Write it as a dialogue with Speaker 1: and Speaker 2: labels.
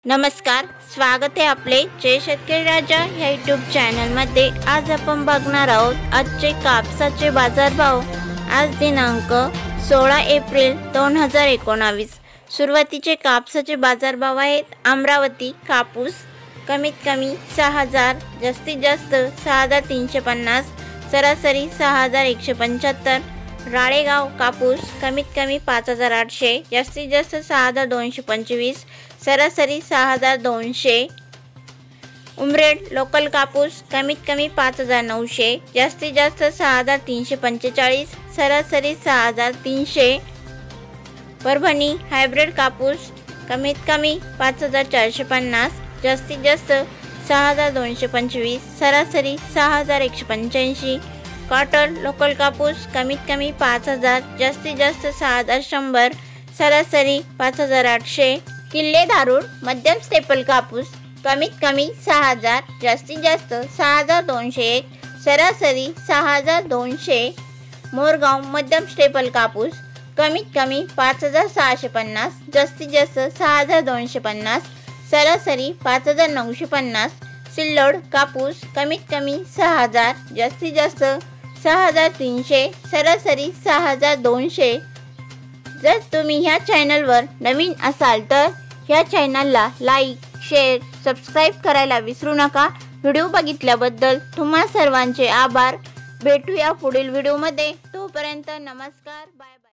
Speaker 1: नमस्कार, स्वागत आहे आपले जय शेतकरी राजा या यूट्यूब चॅनलमध्ये। आज आपण बघणार आहोत आजचे कापसाचे बाजारभाव। आज दिनांक 16 एप्रिल 2019। सुरुवातीचे कापसाचे बाजारभाव आहेत। अमरावती कापूस कमीत कमी 6000, जास्तीत जास्त 6350, सरासरी 6175। राळेगाव कापूस कमीत कमी 5800, जास्तीत जास्त 6225, सरासरी 6200। उमरेड लोकल कापूस कमीत कमी 5900, जास्तीत जास्त 6345, सरासरी 6300। परभणी हायब्रिड कापूस कमीत कमी 5450, जास्तीत जास्त 6225, सरासरी 6185। कॉटन लोकल कापूस कमीत कमी 5000, जास्तीत जास्त 6100, सरासरी 5800। किल्ले धारूर मध्यम स्टेपल कापूस कमीत कमी 6000, जास्तीत जास्त 6201, सरासरी 6200। मोरगाव मध्यम स्टेपल कापूस कमीत कमी 5650, जास्तीत जास्त 6250, सरासरी 5950। सिल्लोड कापूस कमीत कमी 6000, जास्तीत जास्त 6300, सरासरी 6200। जर तुम्ही ह्या चॅनलवर नवीन असाल तर ह्या चॅनलला लाईक, शेअर, सबस्क्राईब करायला विसरू नका। व्हिडिओ बघितल्याबद्दल तुम्हा सर्वांचे आभार। भेटूया पुढील व्हिडिओमध्ये। तोपर्यंत नमस्कार, बाय बाय।